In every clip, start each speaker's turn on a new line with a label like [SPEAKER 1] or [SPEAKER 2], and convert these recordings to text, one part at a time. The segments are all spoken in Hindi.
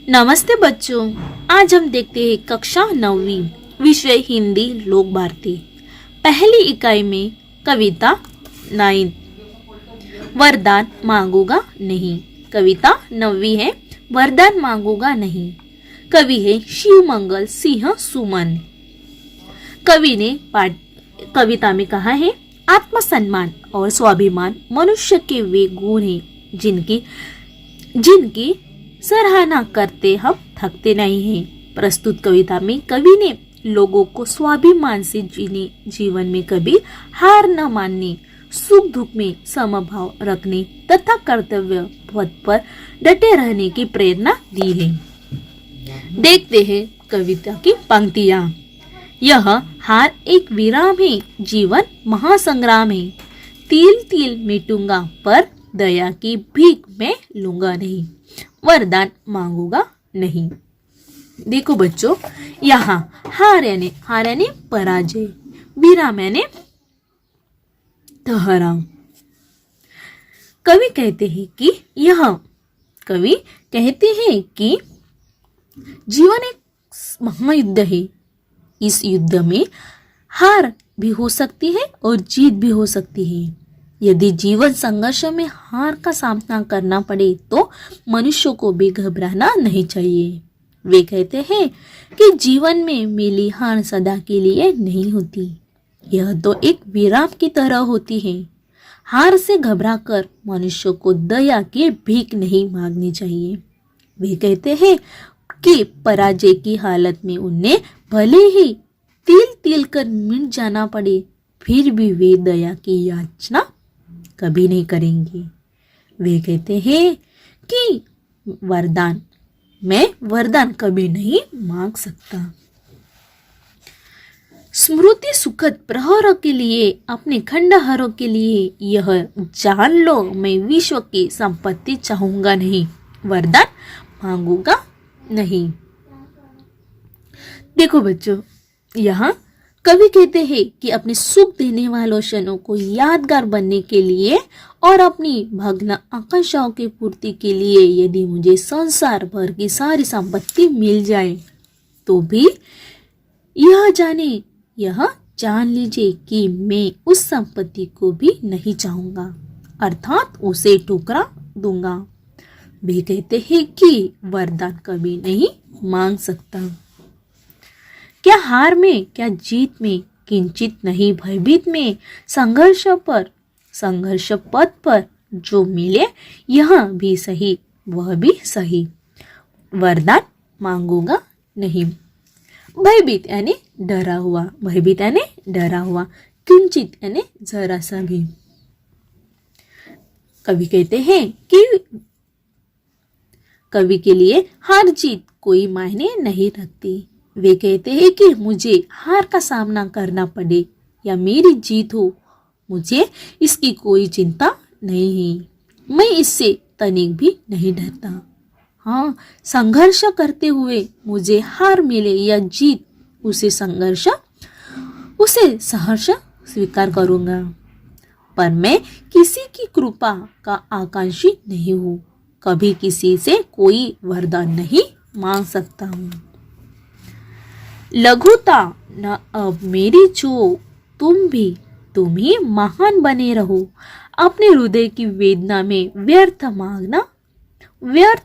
[SPEAKER 1] नमस्ते बच्चों, आज हम देखते हैं कक्षा 9वीं विषय हिंदी लोक भारती पहली इकाई में कविता 9 वरदान मांगूंगा नहीं। कविता 9वीं है, वरदान मांगूंगा नहीं। कवि है शिवमंगल सिंह सुमन। कवि ने कविता में कहा है, आत्मसम्मान और स्वाभिमान मनुष्य के वे गुण हैं जिनकी सराहना करते हम थकते नहीं हैं। प्रस्तुत कविता में कवि ने लोगों को स्वाभिमान से जीने, जीवन में कभी हार न मानने, सुख दुख में समभाव रखने तथा कर्तव्य पथ पर डटे रहने की प्रेरणा दी है। देखते हैं कविता की पंक्तियां। यह हार एक विराम है, जीवन महासंग्राम है। तिल तिल मिटूंगा पर दया की भीख मैं लूंगा नहीं। वरदान मांगूंगा नहीं। देखो बच्चों, यहाँ हार यानी पराजय, विराम यानी ठहराव। कवि कहते हैं कि जीवन एक महायुद्ध है। इस युद्ध में हार भी हो सकती है और जीत भी हो सकती है। यदि जीवन संघर्ष में हार का सामना करना पड़े तो मनुष्य को भी घबराना नहीं चाहिए। वे कहते हैं कि जीवन में मिली हार सदा के लिए नहीं होती, यह तो एक विराम की तरह होती है। हार से घबराकर मनुष्य को दया की भीख नहीं मांगनी चाहिए। वे कहते हैं कि पराजय की हालत में उन्हें भले ही तिल तिल कर मिट जाना पड़े, फिर भी वे दया की याचना कभी नहीं करेंगे। वे कहते हैं कि मैं वरदान कभी नहीं मांग सकता। स्मृति सुखद प्रहरों के लिए, अपने खंडहरों के लिए यह जान लो, मैं विश्व की संपत्ति चाहूंगा नहीं, वरदान मांगूंगा नहीं। देखो बच्चों, यहाँ कवि कहते हैं कि अपने सुख देने वालों क्षणों को यादगार बनने के लिए और अपनी भग्न आकांक्षाओं की पूर्ति के लिए यदि मुझे संसार भर की सारी संपत्ति मिल जाए तो भी यह जान लीजिए कि मैं उस संपत्ति को भी नहीं चाहूंगा, अर्थात उसे ठुकरा दूंगा। वे कहते हैं कि वरदान कभी नहीं मांग सकता। क्या हार में, क्या जीत में, किंचित नहीं भयभीत में, संघर्ष पथ पर जो मिले यह भी सही वह भी सही, वरदान मांगूंगा नहीं। भयभीत यानी डरा हुआ, किंचित यानी जरा सा भी। कवि कहते हैं कि कवि के लिए हार जीत कोई मायने नहीं रखती। वे कहते हैं कि मुझे हार का सामना करना पड़े या मेरी जीत हो, मुझे इसकी कोई चिंता नहीं है। मैं इससे तनिक भी नहीं डरता। हाँ, संघर्ष करते हुए मुझे हार मिले या जीत, उसे सहर्ष स्वीकार करूंगा। पर मैं किसी की कृपा का आकांक्षी नहीं हूँ, कभी किसी से कोई वरदान नहीं मांग सकता हूँ। लघुता न अब मेरी जो, तुम ही महान बने रहो। अपने हृदय की वेदना में व्यर्थ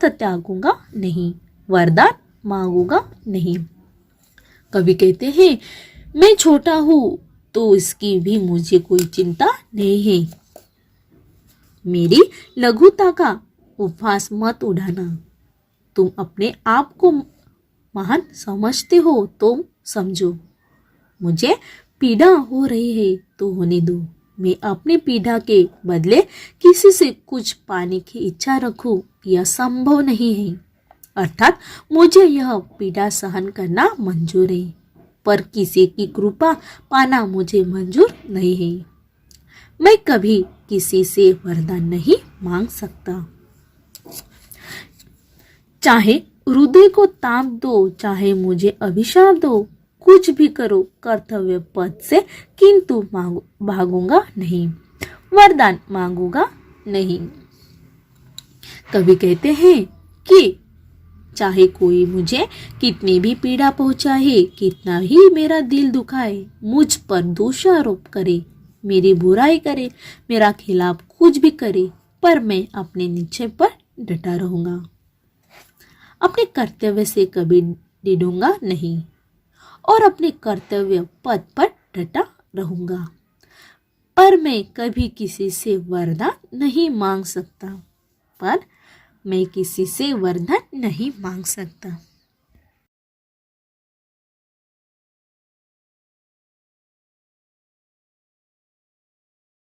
[SPEAKER 1] त्यागूंगा नहीं, वरदान मांगूंगा नहीं। कवि कहते हैं, मैं छोटा हूं तो इसकी भी मुझे कोई चिंता नहीं है। मेरी लघुता का उपहास मत उड़ाना। तुम अपने आप को महान समझते हो तो समझो। मुझे पीड़ा हो रही है तो होने दो। मैं अपनी पीड़ा के बदले किसी से कुछ पाने की इच्छा रखूं यह संभव नहीं है। अर्थात मुझे यह पीड़ा सहन करना मंजूर है, पर किसी की कृपा पाना मुझे मंजूर नहीं है। मैं कभी किसी से वरदान नहीं मांग सकता। चाहे हृदय को ताप दो, चाहे मुझे अभिशाप दो, कुछ भी करो कर्तव्य पथ से, किंतु भागूंगा नहीं, वरदान मांगूंगा नहीं। कवि कहते हैं कि चाहे कोई मुझे कितनी भी पीड़ा पहुंचाए, कितना ही मेरा दिल दुखाए, मुझ पर दोषारोप करे, मेरी बुराई करे, मेरा खिलाफ कुछ भी करे, पर मैं अपने निश्चय पर डटा रहूंगा। अपने कर्तव्य से कभी डिडूंगा नहीं और अपने कर्तव्य पद पर डटा रहूंगा। पर मैं कभी किसी से वरदान नहीं मांग सकता।